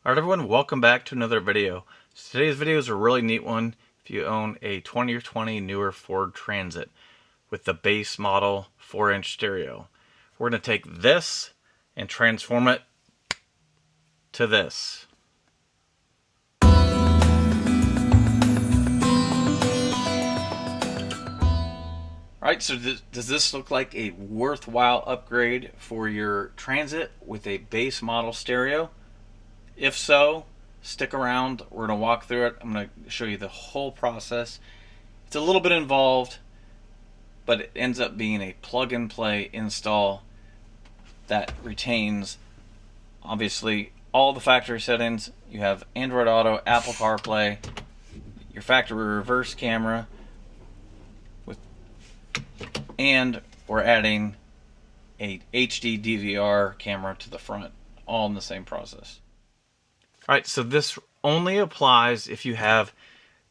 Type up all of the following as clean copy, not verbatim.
Alright everyone, welcome back to another video. So today's video is a really neat one if you own a 2020 newer Ford Transit with the base model 4-inch stereo. We're going to take this and transform it to this. Alright, so does this look like a worthwhile upgrade for your Transit with a base model stereo? If so, stick around. We're going to walk through it. I'm going to show you the whole process. It's a little bit involved, but it ends up being a plug-and-play install that retains, obviously, all the factory settings. You have Android Auto, Apple CarPlay, your factory reverse camera, and we're adding a HD DVR camera to the front, all in the same process. Alright, so this only applies if you have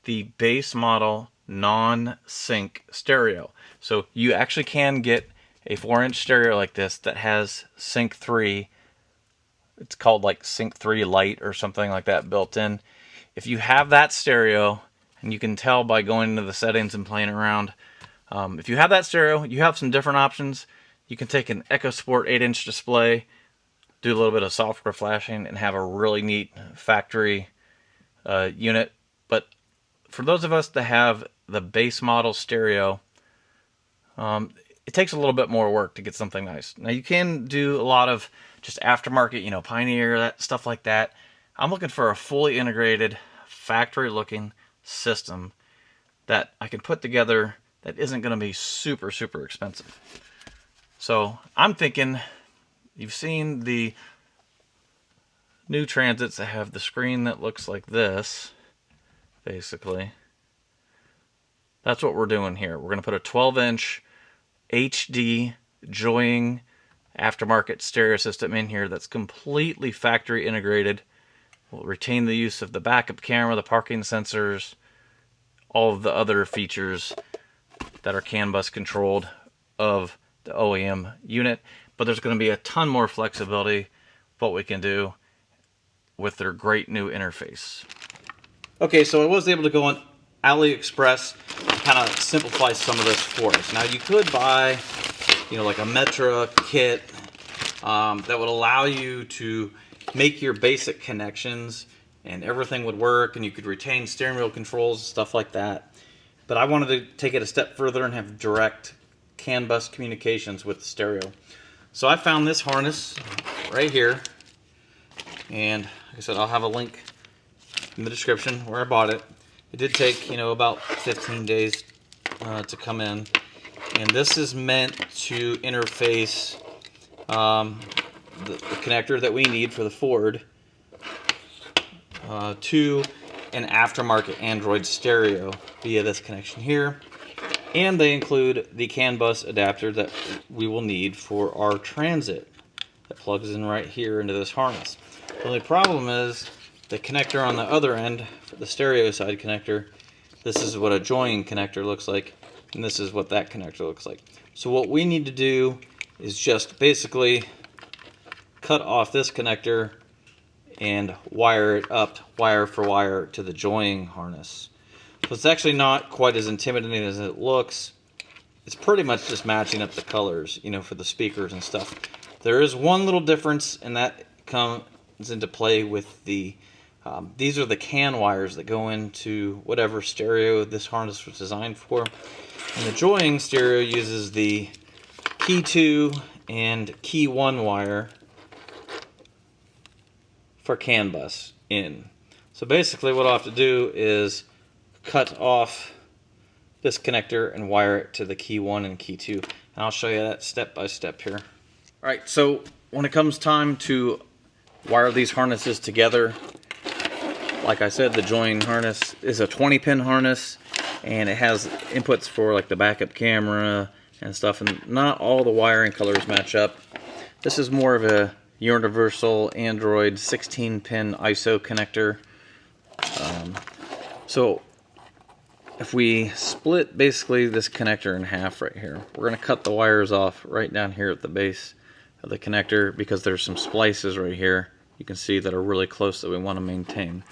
the base model non-sync stereo. So you actually can get a 4-inch stereo like this that has Sync 3. It's called like Sync 3 Lite or something like that built in. If you have that stereo, and you can tell by going into the settings and playing around, if you have that stereo, you have some different options. You can take an EcoSport 8-inch display, do a little bit of software flashing, and have a really neat factory unit. But for those of us that have the base model stereo, it takes a little bit more work to get something nice. Now you can do a lot of just aftermarket, Pioneer, that stuff like that. I'm looking for a fully integrated, factory-looking system that I can put together that isn't going to be super, super expensive. So I'm thinking, you've seen the new Transits that have the screen that looks like this, basically. That's what we're doing here. We're going to put a 12-inch HD Joying aftermarket stereo system in here that's completely factory integrated. We'll retain the use of the backup camera, the parking sensors, all of the other features that are Canbus controlled of the OEM unit. But there's going to be a ton more flexibility what we can do with their great new interface. Okay, so I was able to go on AliExpress and kind of simplify some of this for us. Now you could buy, like a Metra kit that would allow you to make your basic connections and everything would work and you could retain steering wheel controls and stuff like that. But I wanted to take it a step further and have direct Canbus communications with the stereo. So I found this harness right here, and like I said, I'll have a link in the description where I bought it. It did take, about 15 days to come in, and this is meant to interface the connector that we need for the Ford to an aftermarket Android stereo via this connection here. And they include the CAN bus adapter that we will need for our Transit that plugs in right here into this harness. The only problem is the connector on the other end, for the stereo side connector, this is what a joining connector looks like, and this is what that connector looks like. So what we need to do is just basically cut off this connector and wire it up wire for wire to the joining harness. So it's actually not quite as intimidating as it looks. It's pretty much just matching up the colors, for the speakers and stuff. There is one little difference, and that comes into play with the, these are the CAN wires that go into whatever stereo this harness was designed for. And the joining stereo uses the key 2 and key 1 wire for Canbus in. So basically what I'll have to do is cut off this connector and wire it to the key 1 and key 2. And I'll show you that step by step here. Alright, so when it comes time to wire these harnesses together, like I said, the joining harness is a 20-pin harness, and it has inputs for like the backup camera and stuff, and not all the wiring colors match up. This is more of a universal Android 16-pin ISO connector. So if we split basically this connector in half right here, we're going to cut the wires off right down here at the base of the connector because there's some splices right here you can see that are really close that we want to maintain.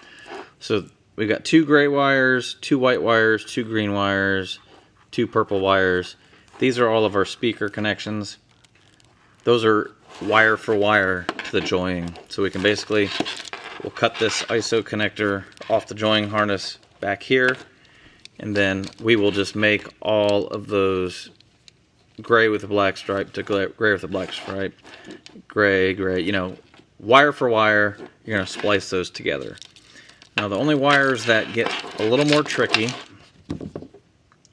So we've got 2 gray wires, 2 white wires, 2 green wires, 2 purple wires. These are all of our speaker connections. Those are wire for wire to the joying. So we can basically, we'll cut this ISO connector off the joying harness back here, and then we will just make all of those gray with a black stripe to gray with a black stripe, gray, you know, wire for wire. You're going to splice those together. Now the only wires that get a little more tricky,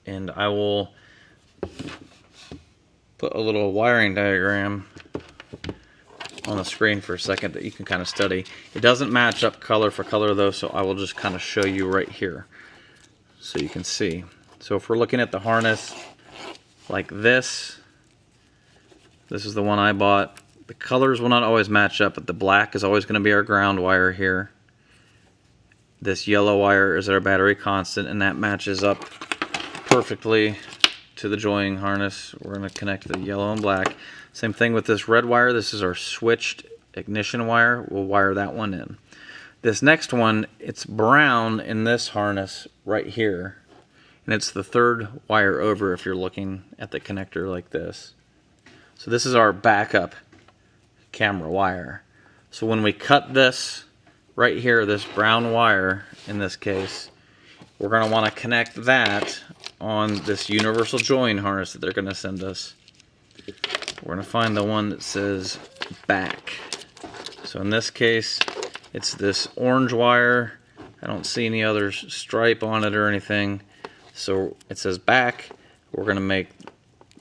and I will put a little wiring diagram on the screen for a second that you can kind of study. It doesn't match up color for color though, so I will just kind of show you right here so you can see. So if we're looking at the harness like this is the one I bought. The colors will not always match up, but the black is always going to be our ground wire here. This yellow wire is our battery constant, and that matches up perfectly to the joying harness. We're going to connect the yellow and black. Same thing with this red wire. This is our switched ignition wire. We'll wire that one in. This next one, it's brown in this harness right here, and it's the 3rd wire over if you're looking at the connector like this. So this is our backup camera wire. So when we cut this right here, this brown wire in this case, we're going to want to connect that on this universal join harness that they're going to send us. We're going to find the one that says back. So in this case, it's this orange wire. I don't see any other stripe on it or anything. So it says back. We're going to make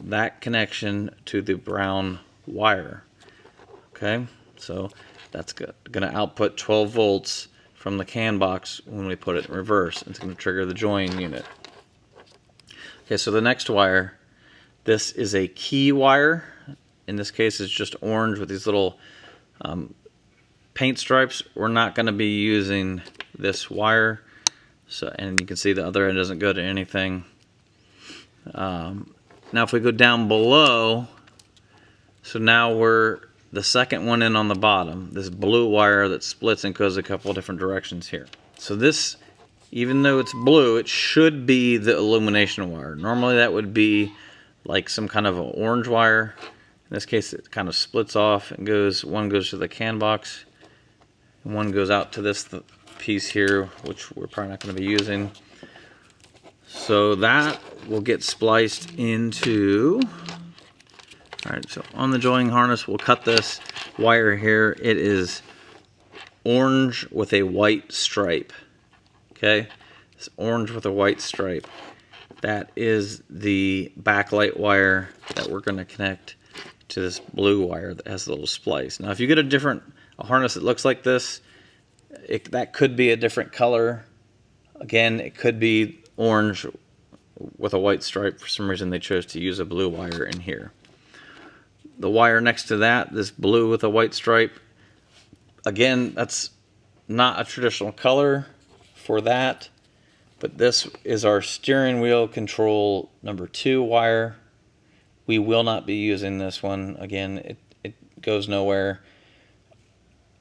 that connection to the brown wire. Okay, so that's going to output 12 volts from the CAN box when we put it in reverse. It's going to trigger the join unit. Okay, so the next wire, this is a key wire. In this case, it's just orange with these little paint stripes. We're not going to be using this wire. So, and you can see the other end doesn't go to anything. Now if we go down below, so now we're the second one in on the bottom, this blue wire that splits and goes a couple of different directions here. So this, even though it's blue, it should be the illumination wire. Normally that would be like some kind of an orange wire. In this case it kind of splits off and goes, one goes to the CAN box and one goes out to this piece here, which we're probably not going to be using. So that will get spliced into, alright, so on the joining harness we'll cut this wire here. It is orange with a white stripe. Okay, it's orange with a white stripe. That is the backlight wire that we're going to connect to this blue wire that has a little splice. Now if you get a harness that looks like this, that could be a different color. Again, it could be orange with a white stripe. For some reason they chose to use a blue wire in here. The wire next to that, this blue with a white stripe, again, that's not a traditional color for that, but this is our steering wheel control number 2 wire. We will not be using this one. Again, it goes nowhere.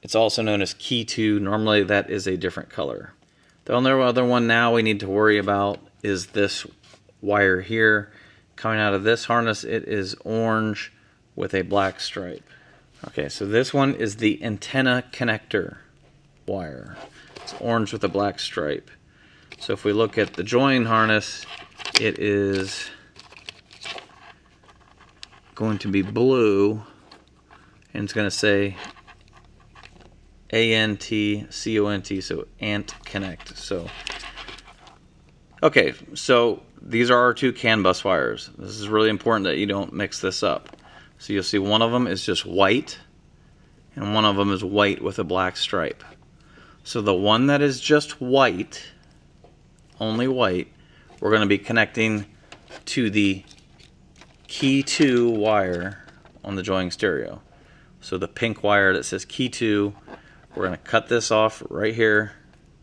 It's also known as key 2. Normally that is a different color. The only other one now we need to worry about is this wire here. Coming out of this harness, it is orange with a black stripe. Okay, so this one is the antenna connector wire. It's orange with a black stripe. So if we look at the join harness, it is going to be blue, and it's going to say A-N-T-C-O-N-T, so Ant Connect. So, okay, so these are our 2 Canbus wires. This is really important that you don't mix this up. So you'll see one of them is just white, and one of them is white with a black stripe. So the one that is just white, only white, we're going to be connecting to the key 2 wire on the joining stereo. So the pink wire that says key 2, we're going to cut this off right here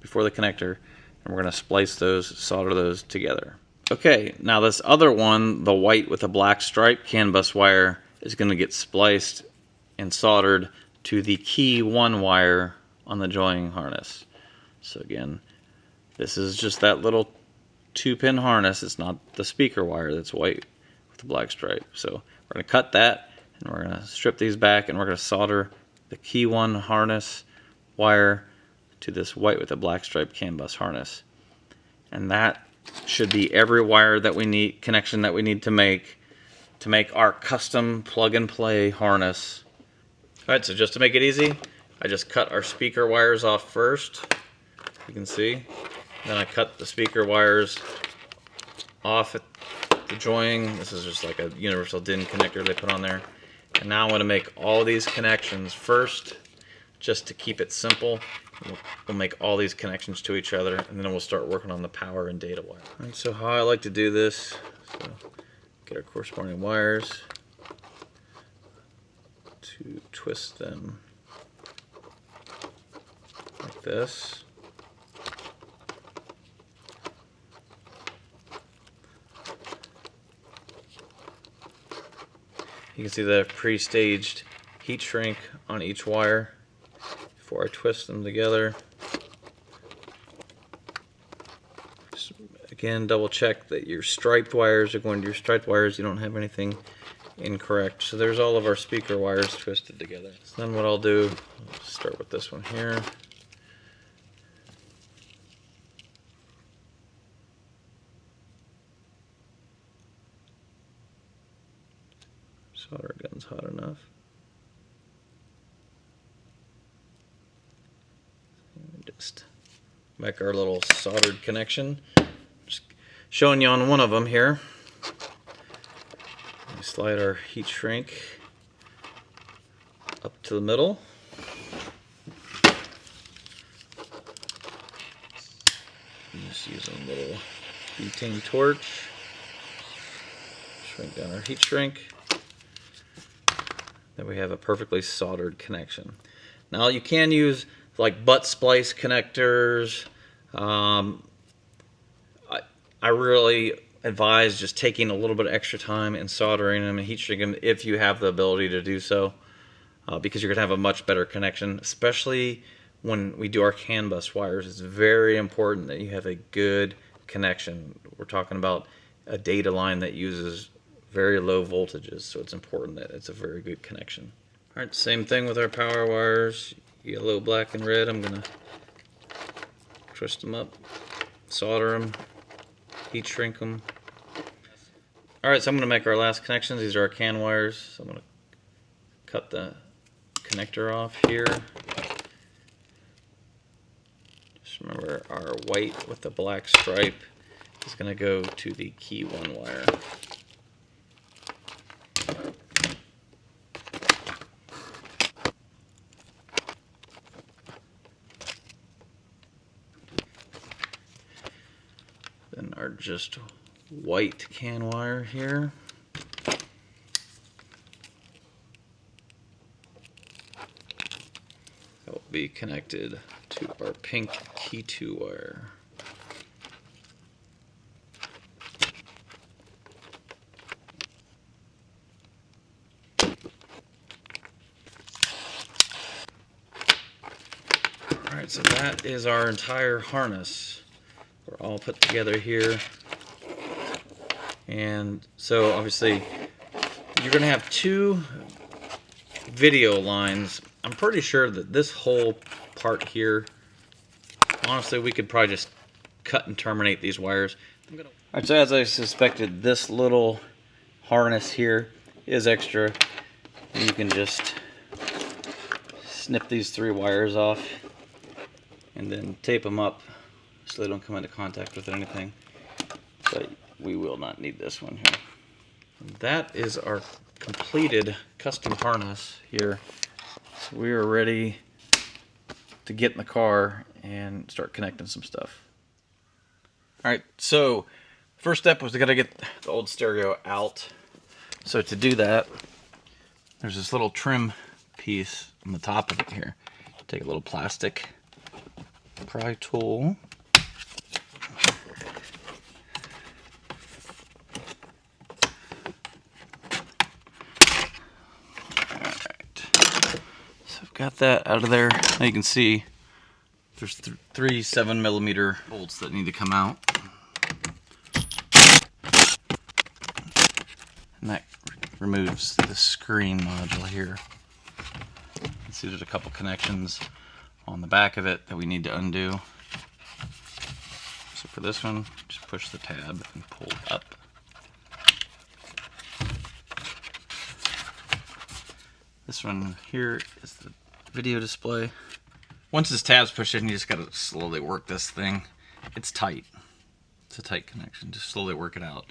before the connector, and we're going to splice those, solder those together. Okay, now this other one, the white with a black stripe Canbus wire, is going to get spliced and soldered to the key 1 wire on the joining harness. So again, this is just that little 2-pin harness. It's not the speaker wire that's white with the black stripe. So we're going to cut that, and we're going to strip these back, and we're going to solder the key 1 harness wire to this white with the black stripe Canbus harness. And that should be every wire that we need, connection that we need to make our custom plug-and-play harness. Alright, so just to make it easy, I just cut our speaker wires off first. You can see. Then I cut the speaker wires off at the joining. This is just like a universal DIN connector they put on there. And now I'm going to make all these connections first, just to keep it simple. We'll make all these connections to each other, and then we'll start working on the power and data wire. Alright, so how I like to do this, so get our corresponding wires, to twist them like this. You can see the pre-staged heat shrink on each wire before I twist them together. Just, again, double check that your striped wires are going to your striped wires. You don't have anything incorrect. So there's all of our speaker wires twisted together. So then what I'll do, I'll start with this one here. Solder gun's hot enough. Just make our little soldered connection. Just showing you on one of them here. We slide our heat shrink up to the middle. Just use a little butane torch. Shrink down our heat shrink. Then we have a perfectly soldered connection. Now you can use like butt splice connectors. I really advise just taking a little bit of extra time and soldering them and heat shrinking them if you have the ability to do so, because you're going to have a much better connection, especially when we do our Canbus wires. It's very important that you have a good connection. We're talking about a data line that uses very low voltages, so it's important that it's a very good connection. Alright, same thing with our power wires, yellow, black, and red. I'm going to twist them up, solder them, heat shrink them. Alright, so I'm going to make our last connections. These are our CAN wires, so I'm going to cut the connector off here. Just remember our white with the black stripe is going to go to the key 1 wire. Then our just white CAN wire here. That will be connected to our pink key 2 wire. Alright, so that is our entire harness. We're all put together here. And so obviously you're going to have 2 video lines. I'm pretty sure that this whole part here, honestly, we could probably just cut and terminate these wires. Alright, so as I suspected, this little harness here is extra. You can just snip these 3 wires off and then tape them up so they don't come into contact with anything. But we will not need this one here. And that is our completed custom harness here. So we are ready to get in the car and start connecting some stuff. Alright, so first step was we gotta get the old stereo out. So to do that, there's this little trim piece on the top of it here. Take a little plastic pry tool. got that out of there. Now you can see there's three 7mm bolts that need to come out. And that removes the screen module here. You can see there's a couple connections on the back of it that we need to undo. So for this one, just push the tab and pull up. This one here is the video display. Once this tab's pushed in, you just gotta slowly work this thing. It's tight. It's a tight connection. Just slowly work it out.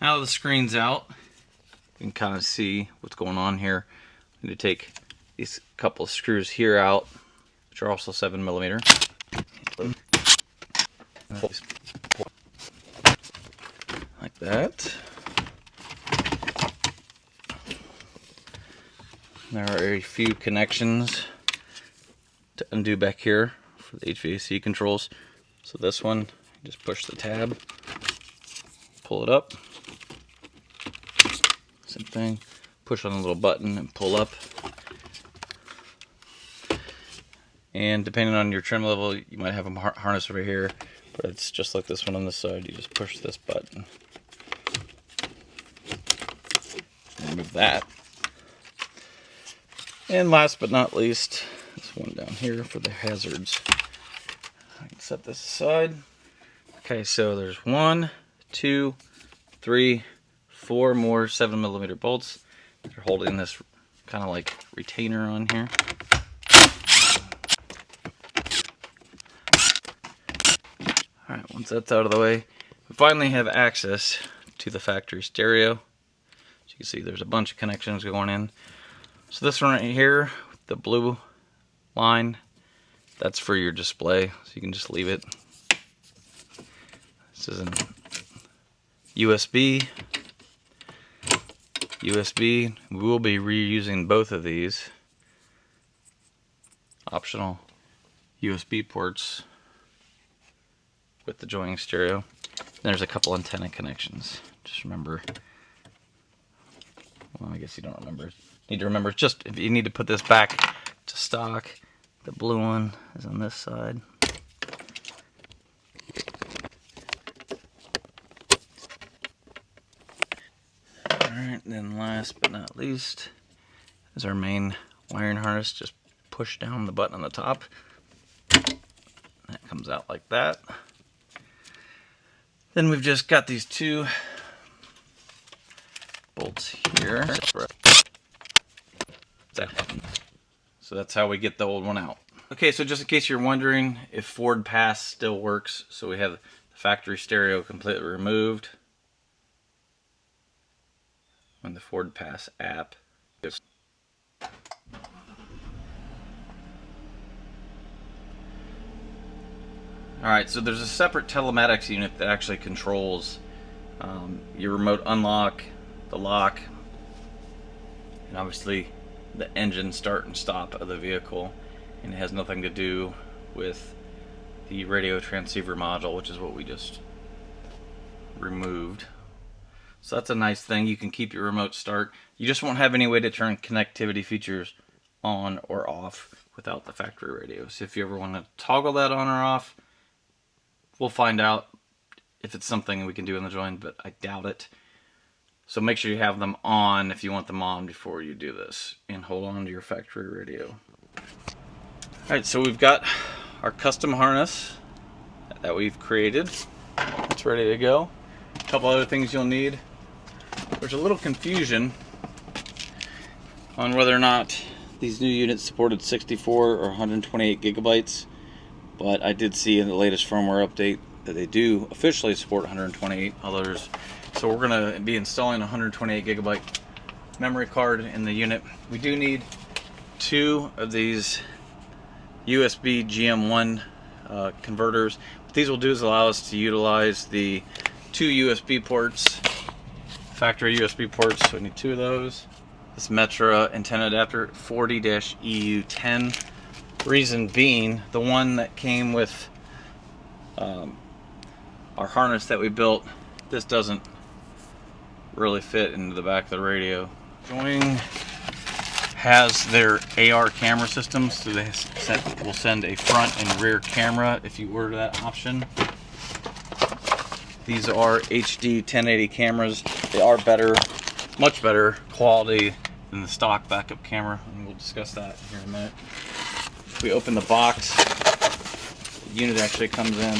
Now the screen's out, you can kind of see what's going on here. I'm going to take these couple of screws here out, which are also 7mm. Like that. There are a few connections to undo back here for the HVAC controls. So this one, just push the tab, pull it up. Same thing, push on a little button and pull up. And depending on your trim level, you might have a harness over here, but it's just like this one on this side. You just push this button. Remove that. And last but not least, this one down here for the hazards. I can set this aside. Okay, so there's 1, 2, 3, 4 more 7mm bolts. They're holding this kind of like retainer on here. Alright, once that's out of the way, we finally have access to the factory stereo. As you can see, there's a bunch of connections going in. So this one right here, the blue line, that's for your display, so you can just leave it. This is an USB. We will be reusing both of these. Optional USB ports with the joining stereo. And there's a couple antenna connections. Just remember, well, I guess you don't remember. Need to remember, just if you need to put this back to stock, the blue one is on this side. Alright, then last but not least is our main wiring harness. Just push down the button on the top. That comes out like that. Then we've just got these two bolts here. So that's how we get the old one out. Okay, so just in case you're wondering if Ford Pass still works, so we have the factory stereo completely removed. On the Ford Pass app. Alright, so there's a separate telematics unit that actually controls your remote unlock, the lock, and obviously the engine start and stop of the vehicle, and it has nothing to do with the radio transceiver module, which is what we just removed. So that's a nice thing. You can keep your remote start. You just won't have any way to turn connectivity features on or off without the factory radio. So if you ever want to toggle that on or off, we'll find out if it's something we can do in the join, but I doubt it. So make sure you have them on if you want them on before you do this, and hold on to your factory radio. Alright, so we've got our custom harness that we've created. It's ready to go. A couple other things you'll need. There's a little confusion on whether or not these new units supported 64 or 128 gigabytes, but I did see in the latest firmware update that they do officially support 128 others. So we're going to be installing a 128 gigabyte memory card in the unit. We do need 2 of these USB GM1 converters. What these will do is allow us to utilize the 2 USB ports, factory USB ports, so we need 2 of those. This Metra antenna adapter 40-EU10. Reason being, the one that came with our harness that we built, this doesn't really fit into the back of the radio. Joining has their AR camera system, so they will send a front and rear camera if you order that option. These are HD 1080 cameras. They are better, much better quality than the stock backup camera, and we'll discuss that here in a minute. If we open the box, the unit actually comes in.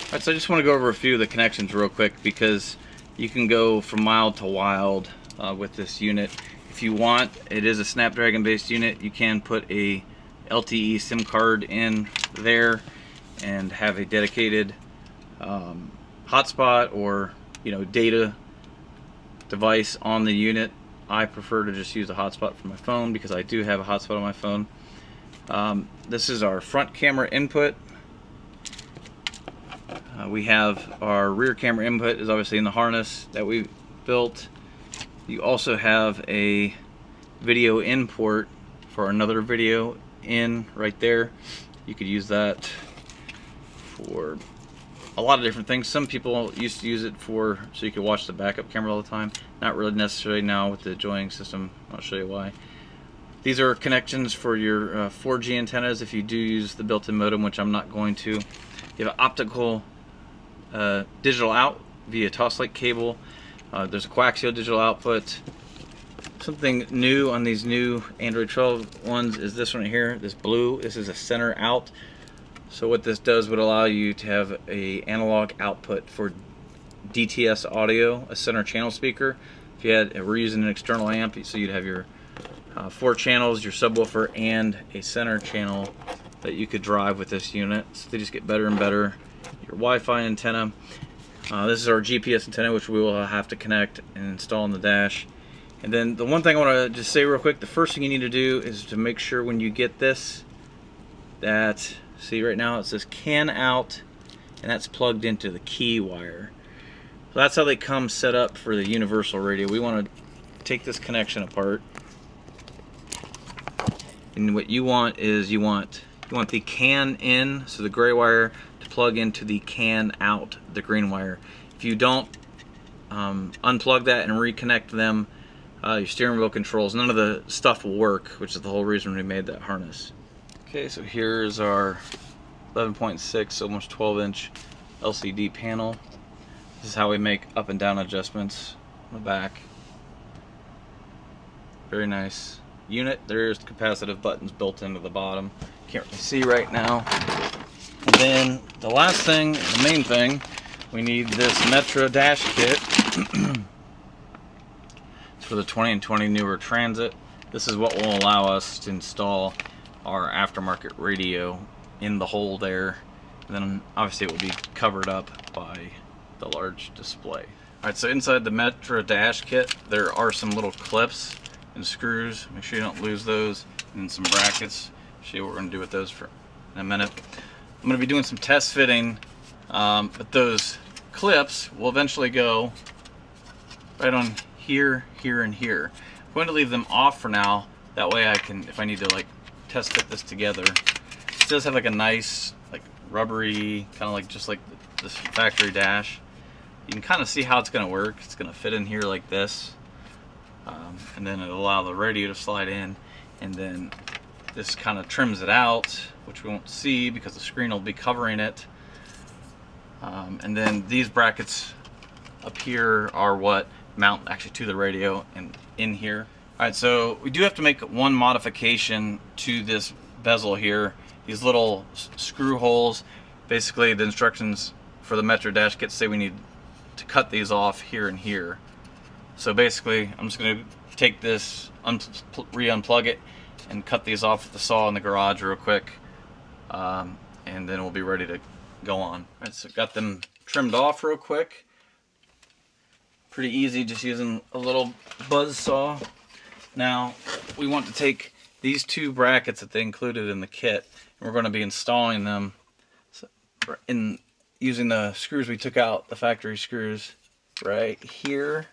Alright, so I just want to go over a few of the connections real quick, because you can go from mild to wild with this unit. If you want, it is a Snapdragon based unit, you can put a LTE SIM card in there and have a dedicated hotspot or data device on the unit. I prefer to just use a hotspot for my phone because I do have a hotspot on my phone. This is our front camera input. We have our rear camera input is obviously in the harness that we built. You also have a video in port for another video in right there. You could use that for a lot of different things. Some people used to use it for so you could watch the backup camera all the time. Not really necessarily now with the joining system. I'll show you why. These are connections for your 4G antennas if you do use the built-in modem, which I'm not going to. You have an optical digital out via Toslink cable. There's a coaxial digital output. Something new on these new Android 12 ones is this one here, this blue. This is a center out. So what this does would allow you to have a analog output for DTS audio, a center channel speaker. If you had, we're using an external amp, so you'd have your 4 channels, your subwoofer, and a center channel that you could drive with this unit. So they just get better and better. Your Wi-Fi antenna. This is our GPS antenna, which we will have to connect and install on the dash. And then the one thing I want to just say real quick, the first thing you need to do is to make sure when you get this that, see right now it says CAN out, and that's plugged into the key wire. So that's how they come set up for the universal radio. We want to take this connection apart, and what you want is you want the CAN in, so the gray wire, to plug into the CAN out, the green wire. If you don't unplug that and reconnect them, your steering wheel controls, none of the stuff will work, which is the whole reason we made that harness. Okay, so here's our 11.6, almost 12-inch LCD panel. This is how we make up and down adjustments on the back. Very nice unit. There's capacitive buttons built into the bottom. Can't really see right now. And then the last thing, the main thing, we need this Metro dash kit. It's for the 20 and 20 newer Transit. This is what will allow us to install our aftermarket radio in the hole there. And then obviously it will be covered up by the large display. Alright, so inside the Metro dash kit there are some little clips and screws. Make sure you don't lose those. And some brackets. Show you what we're going to do with those in a minute. I'm going to be doing some test fitting, but those clips will eventually go right on here, here, and here. I'm going to leave them off for now. That way I can, if I need to like test fit this together. It does have like a nice, like rubbery, kind of like just like this factory dash. You can kind of see how it's going to work. It's going to fit in here like this, and then it'll allow the radio to slide in, and then this kind of trims it out, which we won't see because the screen will be covering it. And then these brackets up here are what mount actually to the radio and in here. Alright, so we do have to make one modification to this bezel here. These little screw holes, basically the instructions for the Metro dash kit say we need to cut these off here and here. So basically I'm just going to take this, re-unplug it, and cut these off with the saw in the garage real quick, and then we'll be ready to go on. Alright, so got them trimmed off real quick. Pretty easy, just using a little buzz saw. Now we want to take these two brackets that they included in the kit, and we're going to be installing them in using the screws we took out, the factory screws right here.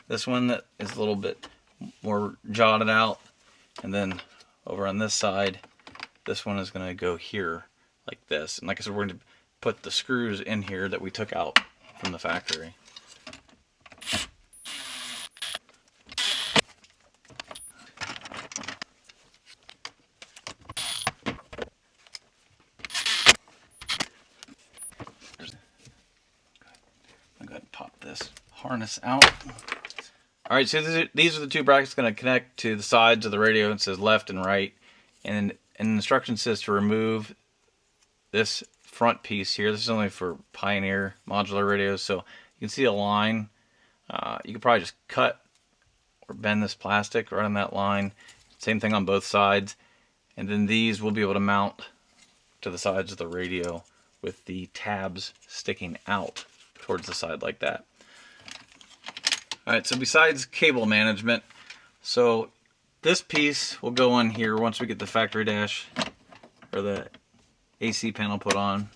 This one that is a little bit more jotted out. And then over on this side, this one is going to go here like this. And like I said, we're going to put the screws in here that we took out from the factory. this harness out. All right, so these are the two brackets going to connect to the sides of the radio. It says left and right, and an instruction says to remove this front piece here. This is only for Pioneer modular radios, so you can see a line. You could probably just cut or bend this plastic right on that line. Same thing on both sides, and then these will be able to mount to the sides of the radio with the tabs sticking out towards the side like that. Alright, so besides cable management, so this piece will go on here once we get the factory dash or the AC panel put on.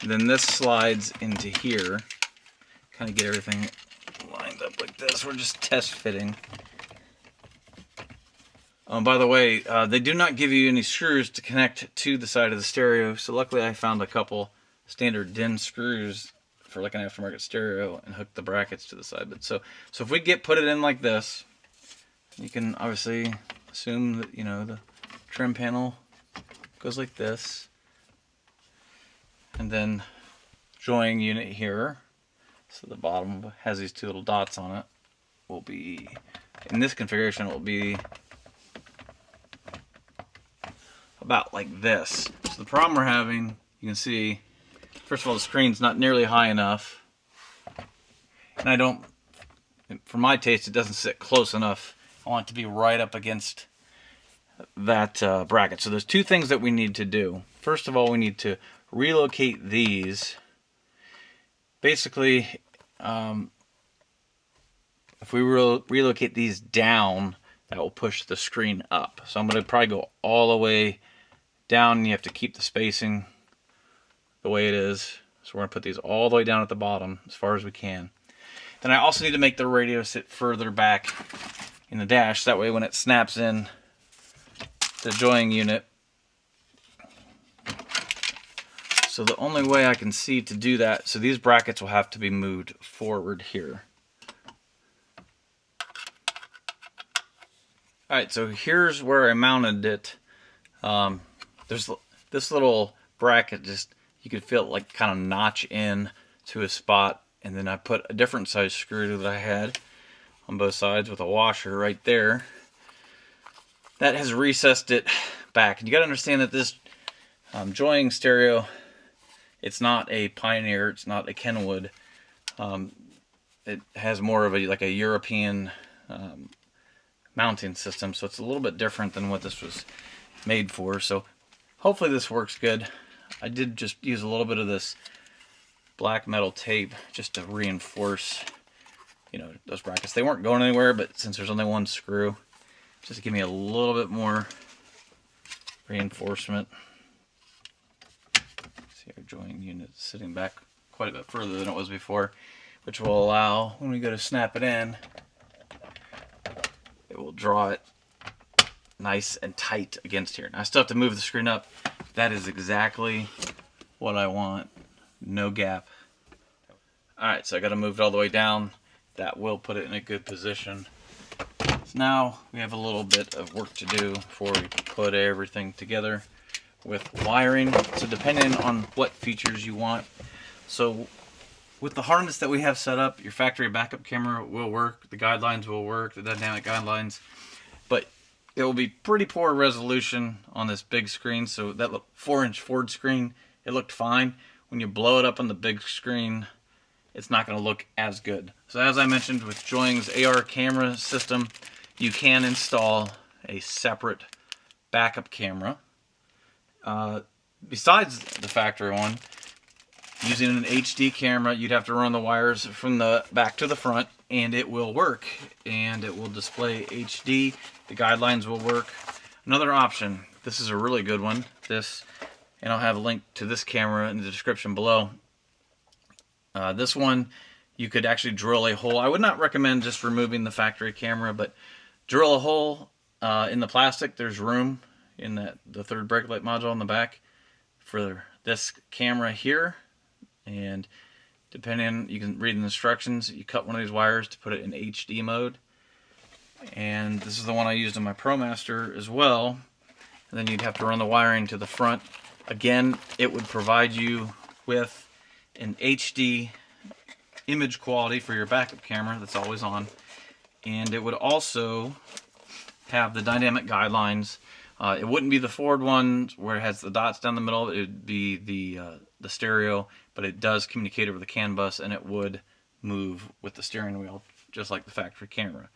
And then this slides into here. Kind of get everything lined up like this. We're just test fitting. By the way, they do not give you any screws to connect to the side of the stereo, so luckily I found a couple standard DIN screws for like an aftermarket stereo and hook the brackets to the side. But so if we put it in like this, you can obviously assume that, you know, the trim panel goes like this, and then joining unit here, so the bottom has these two little dots on it, will be, in this configuration, it will be about like this. So the problem we're having, you can see, first of all, the screen's not nearly high enough, and for my taste, it doesn't sit close enough. I want it to be right up against that bracket. So there's two things that we need to do. First of all, we need to relocate these. Basically, if we relocate these down, that will push the screen up. So I'm going to probably go all the way down. You have to keep the spacing the way it is. So we're going to put these all the way down at the bottom as far as we can. Then I also need to make the radio sit further back in the dash. That way when it snaps in the joining unit. So the only way I can see to do that, so these brackets will have to be moved forward here. Alright, so here's where I mounted it. There's this little bracket, just you could feel it like kind of notch in to a spot, and then I put a different size screw that I had on both sides with a washer right there. That has recessed it back. And you got to understand that this joining stereo, it's not a Pioneer, it's not a Kenwood. It has more of a European mounting system, so it's a little bit different than what this was made for. So hopefully this works good. I did just use a little bit of this black metal tape just to reinforce, you know, those brackets. They weren't going anywhere, but since there's only one screw, just to give me a little bit more reinforcement. See, our joining unit is sitting back quite a bit further than it was before, which will allow, when we go to snap it in, it will draw it nice and tight against here. Now I still have to move the screen up. That is exactly what I want. No gap. Alright, so I got to move it all the way down. That will put it in a good position. So now we have a little bit of work to do before we put everything together with wiring. So depending on what features you want. So with the harness that we have set up, your factory backup camera will work, the guidelines will work, the dynamic guidelines, but it will be pretty poor resolution on this big screen. So that 4-inch Ford screen, it looked fine. When you blow it up on the big screen, it's not going to look as good. So as I mentioned, with Joying's AR camera system, you can install a separate backup camera. Besides the factory one, using an HD camera, you'd have to run the wires from the back to the front, and it will work, and it will display HD. The guidelines will work. Another option, this is a really good one, and I'll have a link to this camera in the description below. This one, you could actually drill a hole. I would not recommend just removing the factory camera, but drill a hole in the plastic. There's room in the third brake light module on the back for this camera here. And depending, you can read the instructions. You cut one of these wires to put it in HD mode. And this is the one I used on my ProMaster as well. And then you'd have to run the wiring to the front. Again, it would provide you with an HD image quality for your backup camera that's always on. And it would also have the dynamic guidelines. It wouldn't be the Ford one where it has the dots down the middle. It would be the stereo, but it does communicate over the Canbus, and it would move with the steering wheel, just like the factory camera.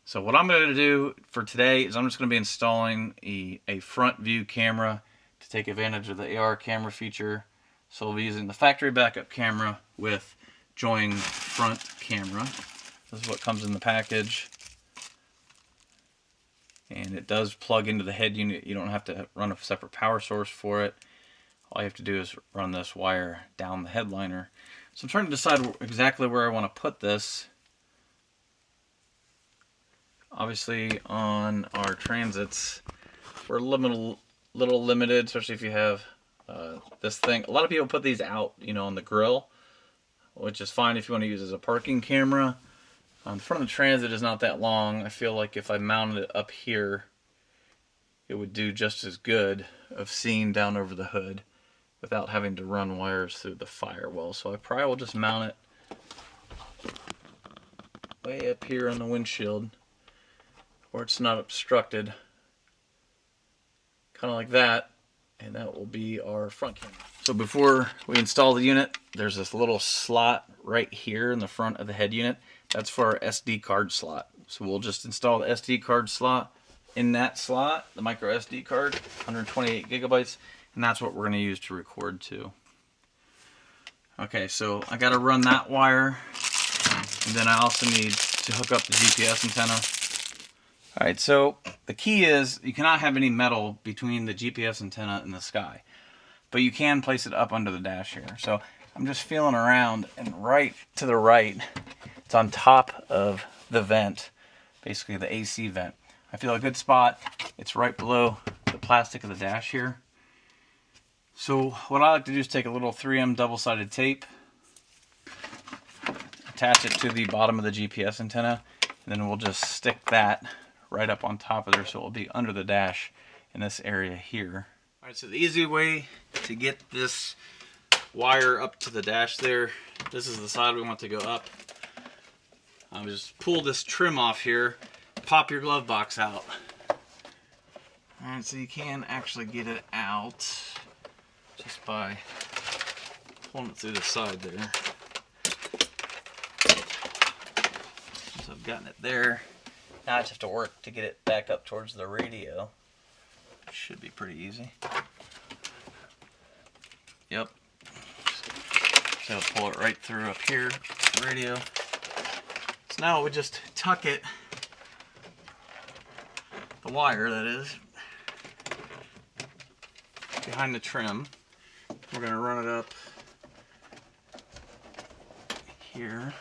So what I'm going to do for today is I'm just going to be installing a front view camera to take advantage of the AR camera feature. So we'll be using the factory backup camera with join front camera. This is what comes in the package. And it does plug into the head unit. You don't have to run a separate power source for it. All you have to do is run this wire down the headliner. So I'm trying to decide exactly where I want to put this. Obviously on our Transits, we're a little limited, especially if you have this thing. A lot of people put these out, on the grill, which is fine if you want to use it as a parking camera. The front of the Transit is not that long. I feel like if I mounted it up here, it would do just as good of seeing down over the hood without having to run wires through the firewall. So I probably will just mount it way up here on the windshield where it's not obstructed. Kind of like that. And that will be our front camera. So before we install the unit, there's this little slot right here in the front of the head unit. That's for our SD card slot. So we'll just install the SD card slot in that slot, the micro SD card, 128 gigabytes, and that's what we're going to use to record to. Okay, so I got to run that wire, and then I also need to hook up the GPS antenna. Alright, so the key is you cannot have any metal between the GPS antenna and the sky, but you can place it up under the dash here. So I'm just feeling around, and right to the right, it's on top of the vent, basically the AC vent. I feel a good spot. It's right below the plastic of the dash here. So what I like to do is take a little 3M double-sided tape, attach it to the bottom of the GPS antenna, and then we'll just stick that right up on top of there, so it will be under the dash in this area here. Alright, so the easy way to get this wire up to the dash there, this is the side we want to go up. Just pull this trim off here, pop your glove box out. Alright, so you can actually get it out just by pulling it through the side there. So I've gotten it there. Now I just have to work to get it back up towards the radio. Should be pretty easy. Yep. So pull it right through up here, the radio. So now we just tuck it, the wire that is, behind the trim. We're going to run it up here,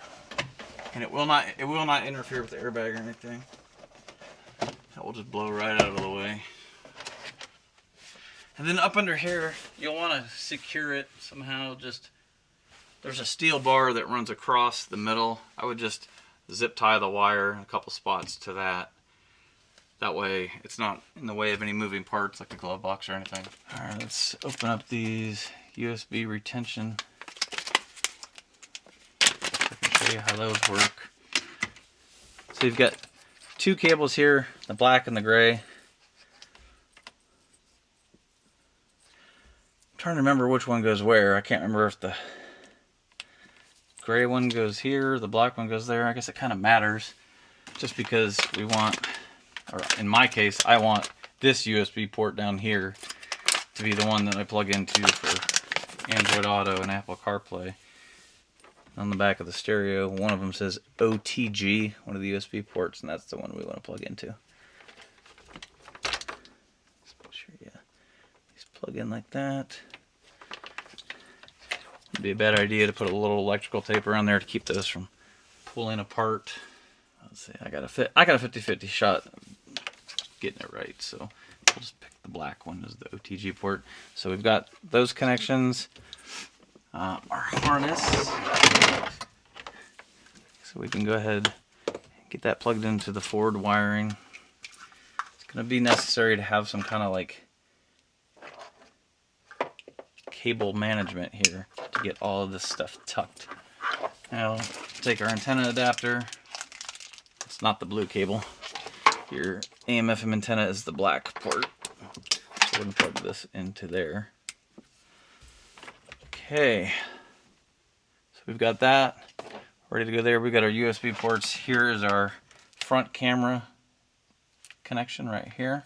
and it will not interfere with the airbag or anything. That will just blow right out of the way. And then up under here, you'll want to secure it somehow. There's a steel bar that runs across the middle. I would just zip tie the wire in a couple spots to that. That way it's not in the way of any moving parts like a glove box or anything. Alright, let's open up these USB retention. I can show you how those work. So you've got two cables here, the black and the gray. I'm trying to remember which one goes where. I can't remember if the gray one goes here, the black one goes there. I guess it kind of matters just because we want, or in my case, I want this USB port down here to be the one that I plug into for Android Auto and Apple CarPlay. On the back of the stereo, one of them says OTG, one of the USB ports, and that's the one we want to plug into. Just plug in like that. It'd be a bad idea to put a little electrical tape around there to keep those from pulling apart. Let's see, I got a 50-50 shot getting it right, so we'll just pick the black one as the OTG port. So we've got those connections. Our harness. So we can go ahead and get that plugged into the Ford wiring. It's going to be necessary to have some kind of like cable management here to get all of this stuff tucked. Now take our antenna adapter. It's not the blue cable. Your AM/FM antenna is the black port. So we're going to plug this into there. Okay. So we've got that ready to go there. We've got our USB ports. Here is our front camera connection right here.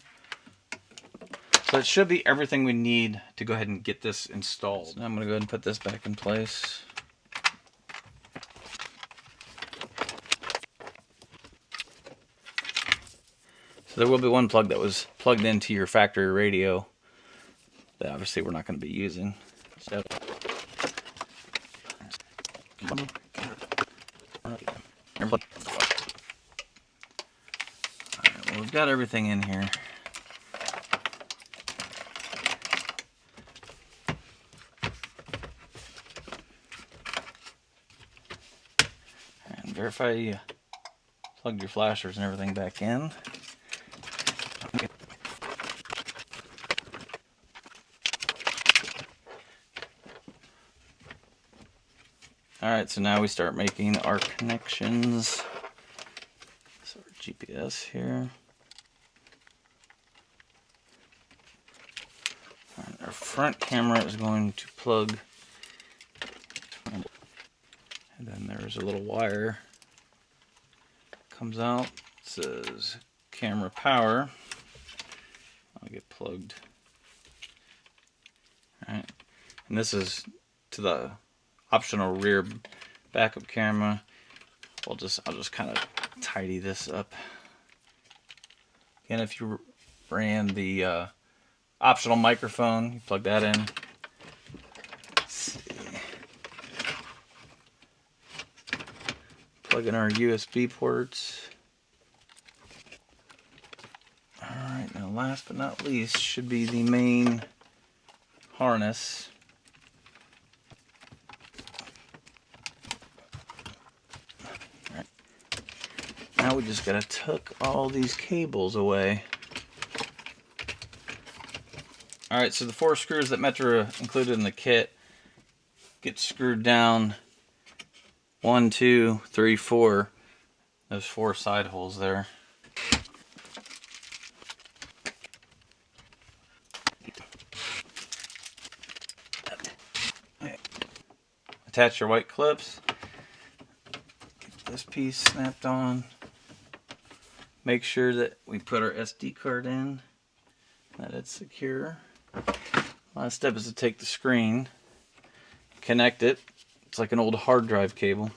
So it should be everything we need to go ahead and get this installed. So now I'm going to go ahead and put this back in place. So there will be one plug that was plugged into your factory radio that obviously we're not going to be using. So Alright, well, we've got everything in here. And verify you plugged your flashers and everything back in. Alright, so now we start making our connections. So our GPS here. Alright, our front camera is going to plug. And then there's a little wire. Comes out. It says camera power. I'll get plugged. Alright. And this is to the optional rear backup camera. I'll just kind of tidy this up. Again, if you ran the optional microphone, you plug that in. Let's see. Plug in our USB ports. Alright, now last but not least should be the main harness. Now we just gotta tuck all these cables away. Alright, so the 4 screws that Metro included in the kit get screwed down 1, 2, 3, 4. Those 4 side holes there. Attach your white clips. Get this piece snapped on. Make sure that we put our SD card in, that it's secure. Last step is to take the screen, connect it. It's like an old hard drive cable.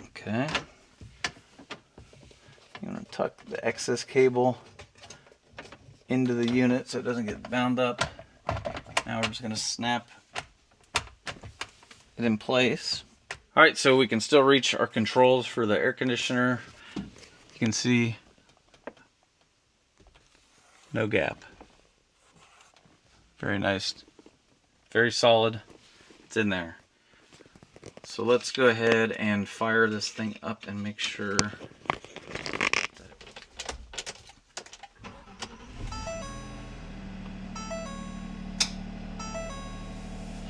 Okay. You want to tuck the excess cable into the unit so it doesn't get bound up. Now we're just going to snap it in place. Alright, so we can still reach our controls for the air conditioner. You can see no gap. Very nice. Very solid. It's in there. So let's go ahead and fire this thing up and make sure.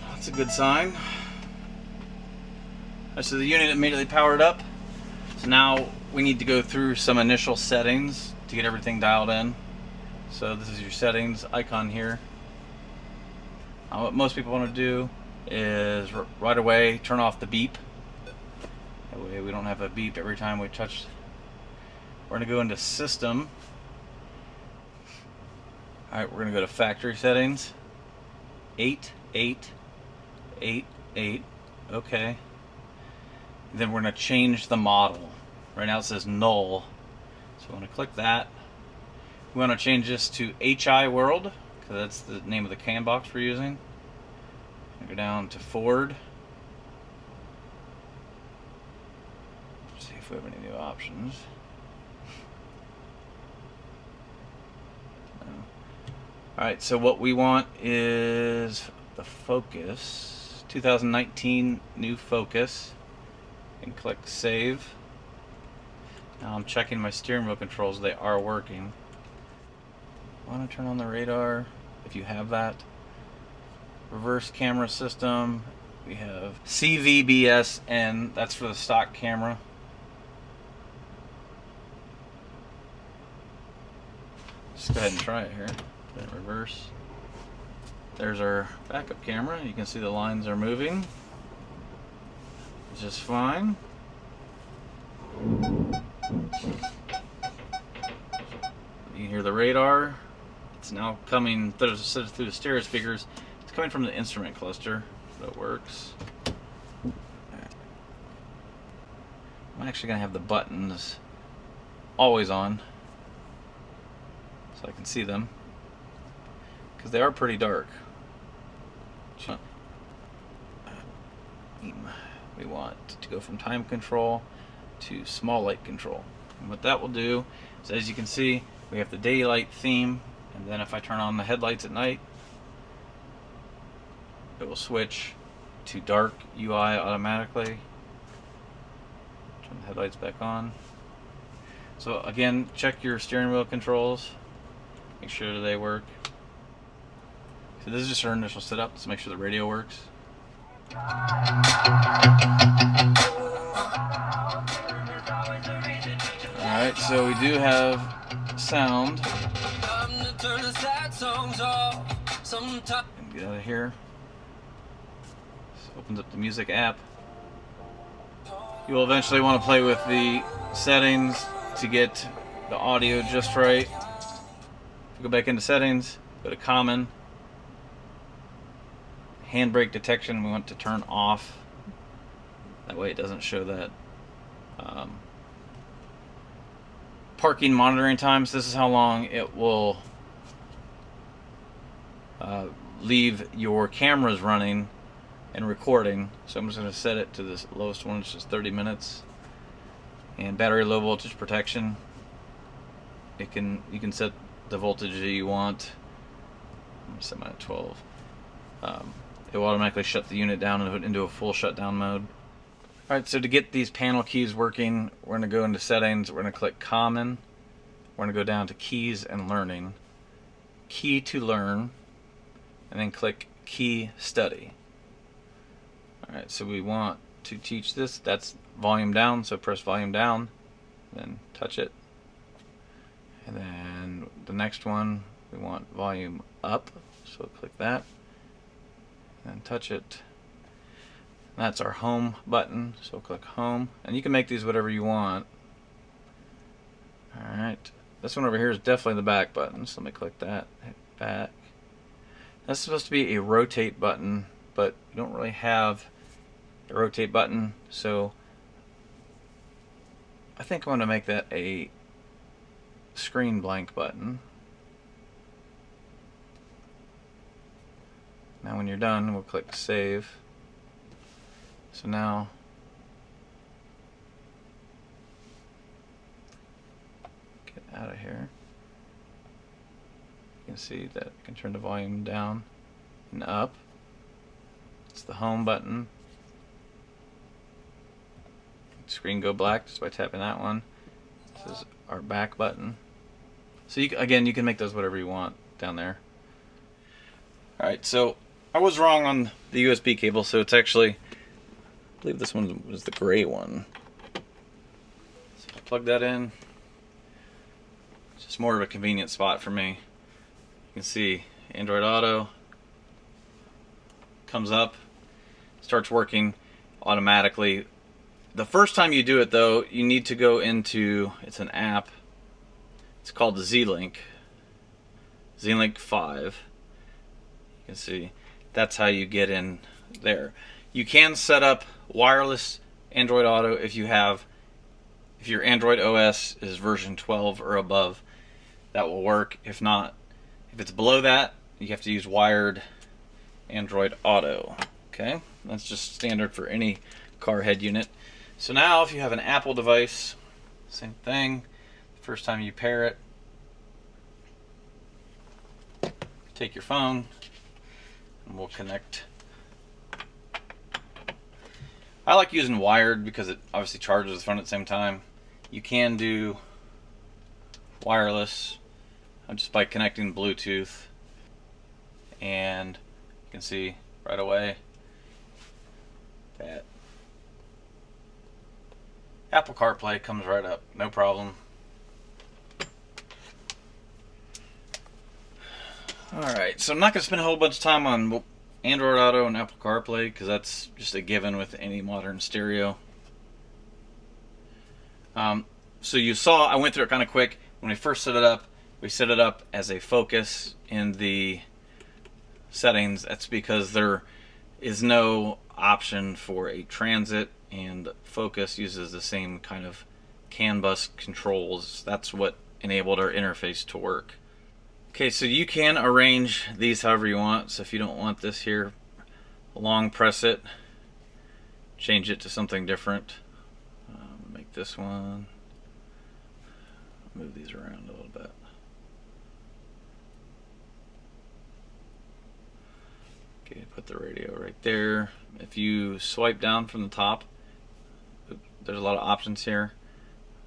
That's a good sign. So the unit immediately powered up. So now we need to go through some initial settings to get everything dialed in. So this is your settings icon here. What most people want to do is right away turn off the beep. That way we don't have a beep every time we touch. We're going to go into system. Alright, we're going to go to factory settings. 88888. Okay. Then we're going to change the model. Right now it says null. So I'm going to click that. We want to change this to HI World, because that's the name of the CAN box we're using. Go down to Ford. See if we have any new options. No. Alright, so what we want is the Focus. 2019 new Focus. And click Save. Now I'm checking my steering wheel controls. They are working. want to turn on the radar if you have that. Reverse camera system. We have CVBS, and that's for the stock camera. Just go ahead and try it here. Put it in reverse. There's our backup camera. You can see the lines are moving just fine. You can hear the radar. It's now coming through the stereo speakers. It's coming from the instrument cluster, so it works. I'm actually going to have the buttons always on so I can see them, because they are pretty dark. We want to go from time control to small light control. And what that will do is, as you can see, we have the daylight theme, and then if I turn on the headlights at night, it will switch to dark UI automatically. Turn the headlights back on. So again, check your steering wheel controls, make sure they work. So this is just our initial setup, let's make sure the radio works. Alright, so we do have sound. Get out of here. This opens up the music app. You will eventually want to play with the settings to get the audio just right. If you go back into settings, go to common. Handbrake detection we want to turn off. That way it doesn't show that. Parking monitoring times. This is how long it will leave your cameras running and recording. So I'm just going to set it to this lowest one, which is 30 minutes. And battery low voltage protection. You can set the voltage that you want. I'm going to set mine at 12. It will automatically shut the unit down into a full shutdown mode. Alright, so to get these panel keys working, we're going to go into settings, we're going to click common, we're going to go down to keys and learning, key to learn, and then click key study. Alright, so we want to teach this, that's volume down, so press volume down, then touch it. And then the next one, we want volume up, so click that. And touch it. That's our home button, so click home, and you can make these whatever you want. Alright, this one over here is definitely the back button, so let me click that, hit back. That's supposed to be a rotate button, but you don't really have a rotate button, so I think I'm going to make that a screen blank button. Now when you're done, we'll click save. So now get out of here. You can see that I can turn the volume down and up. It's the home button. Screen go black just by tapping that one. This is our back button. So again, you can make those whatever you want down there. Alright, so I was wrong on the USB cable, so it's actually, I believe this one was the gray one. So I'll plug that in. It's just more of a convenient spot for me. You can see Android Auto comes up, starts working automatically. The first time you do it though, you need to go into, it's an app, it's called the Z-Link 5. You can see that's how you get in there. You can set up wireless Android Auto if your Android OS is version 12 or above. That will work. If not, if it's below that, you have to use wired Android Auto. Okay, that's just standard for any car head unit. So now if you have an Apple device, same thing. The first time you pair it, take your phone, and we'll connect. I like using wired because it obviously charges the phone at the same time. You can do wireless. just by connecting Bluetooth, and you can see right away that Apple CarPlay comes right up, no problem. Alright, so I'm not going to spend a whole bunch of time on Android Auto and Apple CarPlay because that's just a given with any modern stereo. So you saw, I went through it kind of quick. When we first set it up, we set it up as a focus in the settings. That's because there is no option for a transit, and focus uses the same kind of Canbus controls. That's what enabled our interface to work. Okay, so you can arrange these however you want. So if you don't want this here, long press it, change it to something different. Make this one. Move these around a little bit. Okay, put the radio right there. If you swipe down from the top, there's a lot of options here.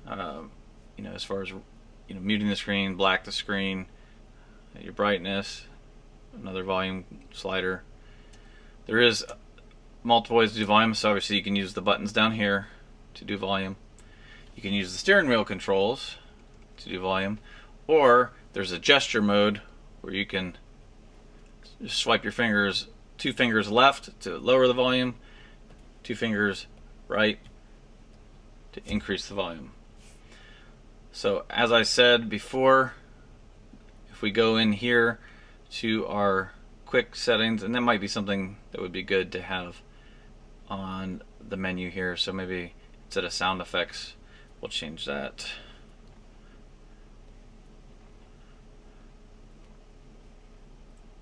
You know, as far as muting the screen, black the screen, your brightness, another volume slider. There is multiple ways to do volume, so obviously you can use the buttons down here to do volume. You can use the steering wheel controls to do volume, or there's a gesture mode where you can just swipe your fingers, 2 fingers left to lower the volume, 2 fingers right to increase the volume. So as I said before, if we go in here to our quick settings, and that might be something that would be good to have on the menu here, so maybe instead of sound effects we'll change that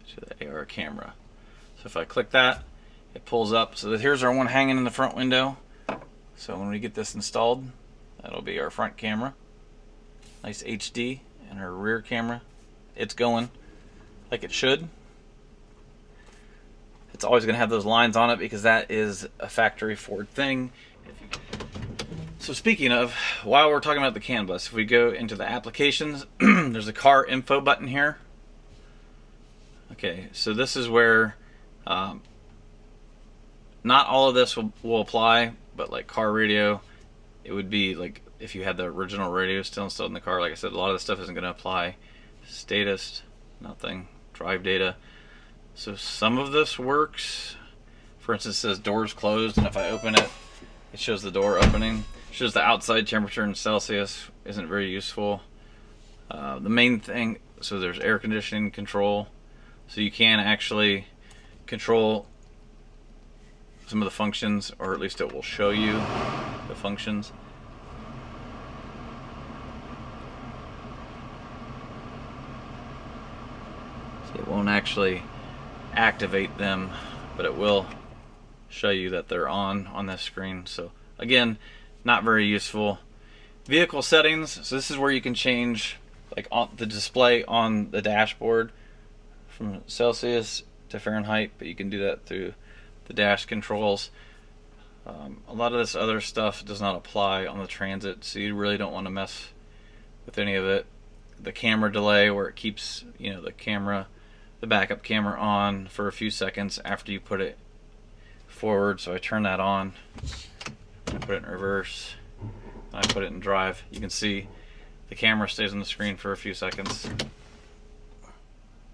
to the AR camera. So if I click that, it pulls up. So here's our one hanging in the front window. So when we get this installed, that'll be our front camera. Nice HD. And our rear camera, it's going like it should. It's always going to have those lines on it because that is a factory Ford thing. So speaking of, while we're talking about the Canbus, if we go into the applications, there's a car info button here. Okay, so this is where not all of this will apply, but like car radio, it would be like if you had the original radio still installed in the car. Like I said, a lot of this stuff isn't going to apply. Status, nothing. Drive data. So some of this works. For instance, it says doors closed, and if I open it, it shows the door opening. It shows the outside temperature in Celsius. Isn't very useful. The main thing, so there's air conditioning control. So you can actually control some of the functions, or at least it will show you the functions. So it won't actually activate them, but it will show you that they're on this screen. So again, not very useful. Vehicle settings, so this is where you can change like on the display on the dashboard from Celsius to Fahrenheit, but you can do that through the dash controls. A lot of this other stuff does not apply on the Transit, so you really don't want to mess with any of it. The camera delay, where it keeps the backup camera on for a few seconds after you put it forward. So I turn that on, I put it in reverse, and I put it in drive. You can see the camera stays on the screen for a few seconds.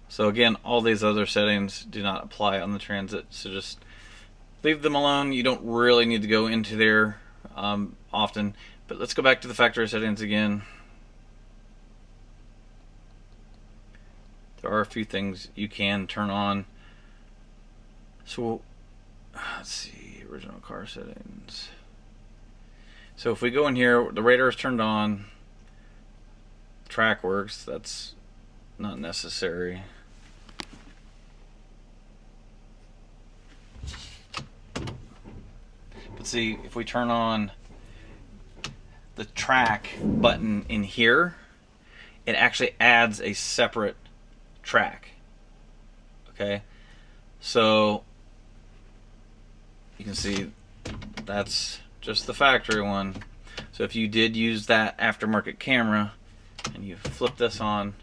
So again, all these other settings do not apply on the Transit, so just leave them alone. You don't really need to go into there often. But let's go back to the factory settings again. There are a few things you can turn on. So let's see, original car settings. So if we go in here, the radar is turned on, track works, that's not necessary. But see, if we turn on the track button in here, it actually adds a separate track. Okay, so you can see that's just the factory one. So if you did use that aftermarket camera and you flip this on,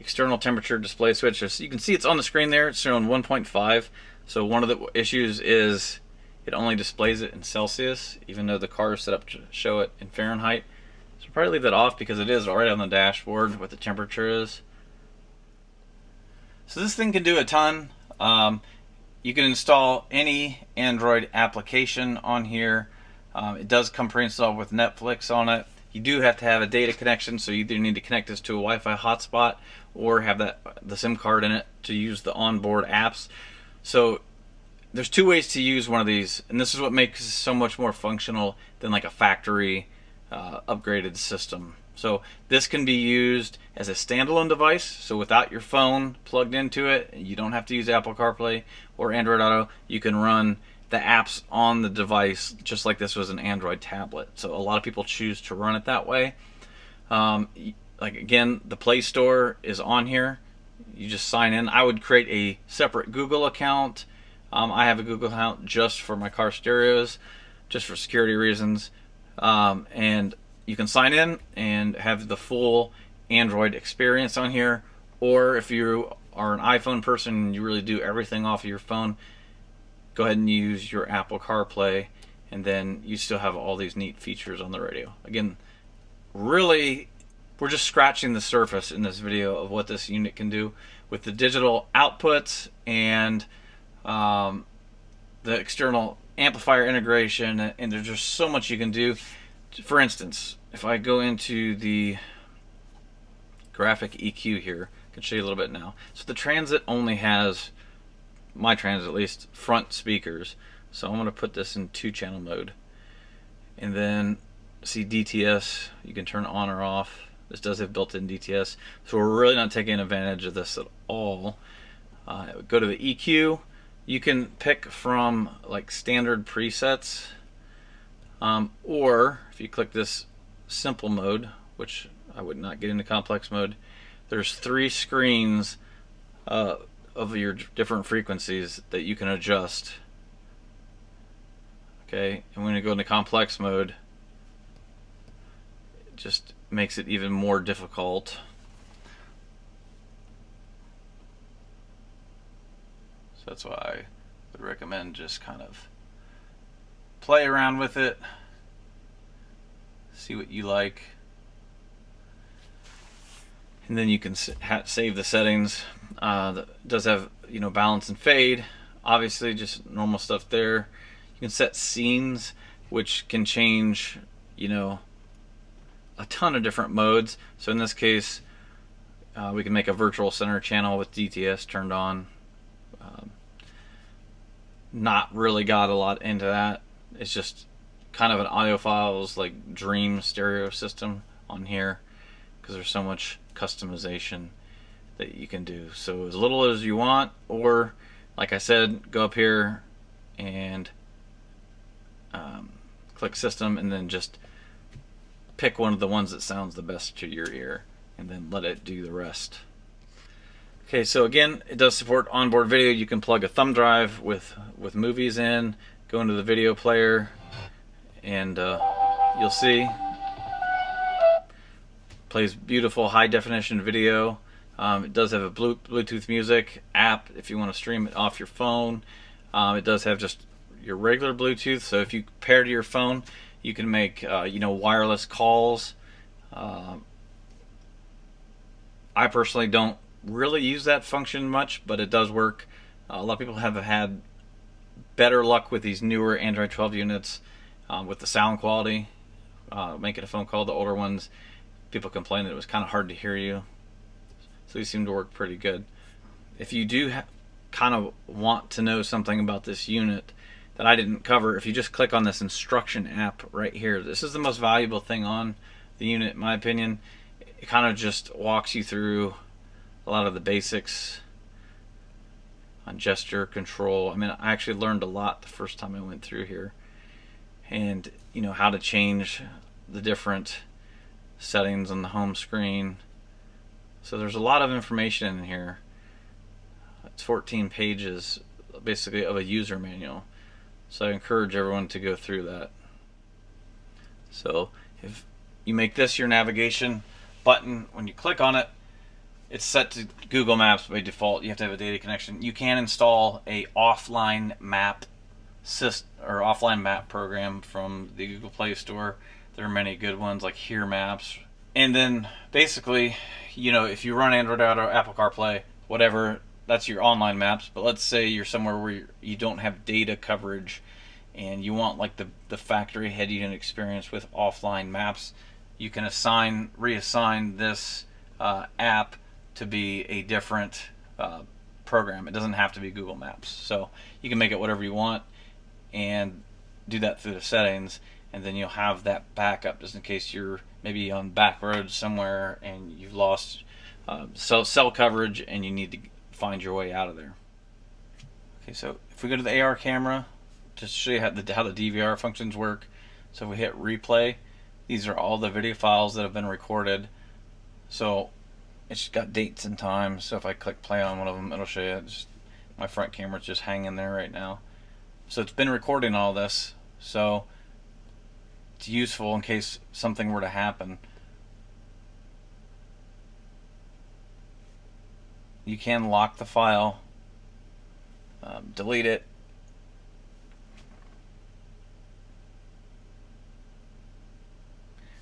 external temperature display switch. So you can see it's on the screen there. It's showing 1.5. So one of the issues is it only displays it in Celsius, even though the car is set up to show it in Fahrenheit. So probably leave that off because it is already on the dashboard what the temperature is. So this thing can do a ton. You can install any Android application on here. It does come pre-installed with Netflix on it. You do have to have a data connection, so you either need to connect this to a Wi-Fi hotspot or have the SIM card in it to use the onboard apps. So there's two ways to use one of these, and this is what makes it so much more functional than like a factory upgraded system. So this can be used as a standalone device, so without your phone plugged into it, you don't have to use Apple CarPlay or Android Auto. You can run the apps on the device just like this was an Android tablet. So a lot of people choose to run it that way. Like again, the Play Store is on here. You just sign in. I would create a separate Google account. I have a Google account just for my car stereos, just for security reasons. And you can sign in and have the full Android experience on here. Or if you are an iPhone person and you really do everything off of your phone, go ahead and use your Apple CarPlay, and then you still have all these neat features on the radio. Again, really, we're just scratching the surface in this video of what this unit can do with the digital outputs and the external amplifier integration, and there's just so much you can do. For instance, if I go into the graphic EQ here, I can show you a little bit now. So the Transit only has, my Transit at least, front speakers. So I'm going to put this in 2-channel mode. And then see DTS, you can turn on or off. This does have built-in DTS. So we're really not taking advantage of this at all. Go to the EQ. You can pick from like standard presets. Or if you click this simple mode, which I would not get into complex mode, there's 3 screens of your different frequencies that you can adjust. Okay, and when you go into complex mode, it just makes it even more difficult. So that's why I would recommend just kind of play around with it, see what you like, and then you can save the settings. That does have, you know, balance and fade, obviously just normal stuff there. You can set scenes, which can change, you know, a ton of different modes. So in this case, we can make a virtual center channel with DTS turned on. Not really got a lot into that. It's just kind of an audiophile's like dream stereo system on here, because there's so much customization that you can do. So as little as you want, or like I said, go up here and click system, and then just pick one of the ones that sounds the best to your ear, and then let it do the rest. Okay, so again, it does support onboard video. You can plug a thumb drive with movies in, go into the video player, and you'll see plays beautiful high definition video. It does have a Bluetooth music app if you want to stream it off your phone. It does have just your regular Bluetooth, so if you pair to your phone, you can make you know, wireless calls. I personally don't really use that function much, but it does work. A lot of people have had better luck with these newer Android 12 units with the sound quality. Making a phone call, the older ones, people complained that it was kind of hard to hear you. So these seem to work pretty good. If you do kind of want to know something about this unit that I didn't cover, if you just click on this instruction app right here, this is the most valuable thing on the unit in my opinion. It kind of just walks you through a lot of the basics on gesture control. I mean, I actually learned a lot the first time I went through here, and you know, how to change the different settings on the home screen. So there's a lot of information in here. It's 14 pages basically of a user manual, so I encourage everyone to go through that. So if you make this your navigation button, when you click on it, it's set to Google Maps by default. You have to have a data connection. You can install a offline map system or offline map program from the Google Play Store. There are many good ones like Here Maps. And then basically, you know, if you run Android Auto, Apple CarPlay, whatever, that's your online maps. But let's say you're somewhere where you don't have data coverage and you want like the factory head unit experience with offline maps, you can reassign this app to be a different program. It doesn't have to be Google Maps. So you can make it whatever you want and do that through the settings, and then you'll have that backup just in case you're maybe on back roads somewhere and you've lost cell coverage and you need to find your way out of there. Okay, so if we go to the AR camera, just to show you how the DVR functions work. So if we hit replay, these are all the video files that have been recorded. So it's got dates and times. So if I click play on one of them, it'll show you my front camera's just hanging there right now. So it's been recording all this. So it's useful in case something were to happen. You can lock the file, delete it.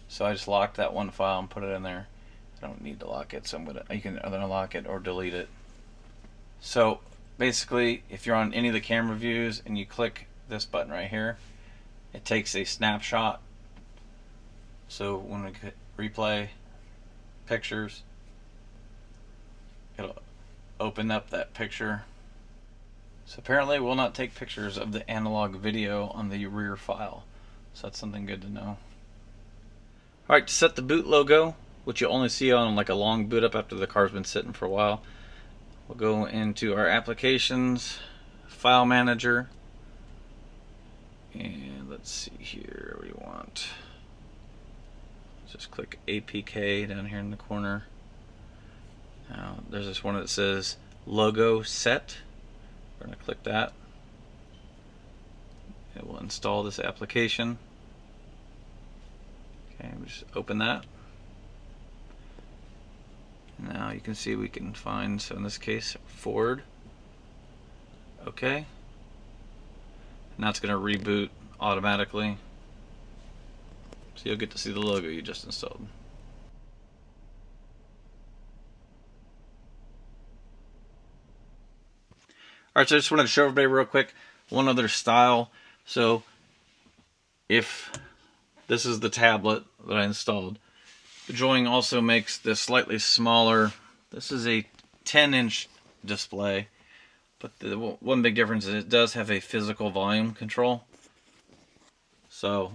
So I just locked that one file and put it in there. I don't need to lock it, so you can either unlock it or delete it. So basically, if you're on any of the camera views and you click this button right here, it takes a snapshot. So when we hit replay pictures, it'll open up that picture. So apparently it will not take pictures of the analog video on the rear file. So that's something good to know. Alright, to set the boot logo, which you'll only see on like a long boot up after the car's been sitting for a while, we'll go into our applications, file manager, and let's see here, what do you want? Just click APK down here in the corner. Now there's this one that says logo set. We're going to click that. It will install this application. Okay, we just open that. Now you can see we can find, so in this case, Ford. Okay. Now it's going to reboot automatically. So you'll get to see the logo you just installed. Alright, so I just wanted to show everybody real quick one other style. So if this is the tablet that I installed, the Joying also makes this slightly smaller. This is a 10-inch display, but the one big difference is it does have a physical volume control. So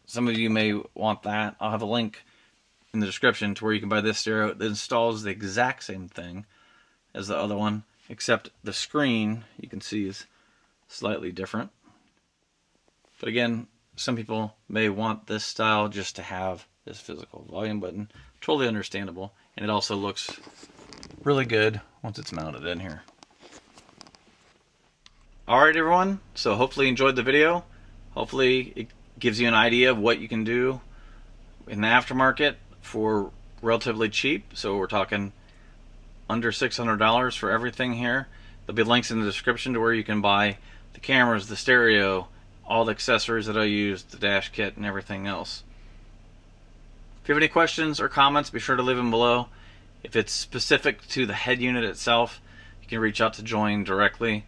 some of you may want that. I'll have a link in the description to where you can buy this stereo. It installs the exact same thing as the other one, except the screen you can see is slightly different. But again, some people may want this style just to have this physical volume button. Totally understandable. And it also looks really good once it's mounted in here. Alright everyone, so hopefully you enjoyed the video. Hopefully it gives you an idea of what you can do in the aftermarket for relatively cheap. So we're talking under $600 for everything here. There'll be links in the description to where you can buy the cameras, the stereo, all the accessories that I use, the dash kit, and everything else. If you have any questions or comments, be sure to leave them below. If it's specific to the head unit itself, you can reach out to Joying directly.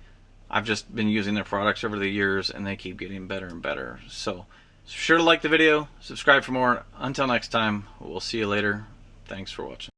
I've just been using their products over the years and they keep getting better and better. So be sure to like the video, subscribe for more. Until next time, we'll see you later. Thanks for watching.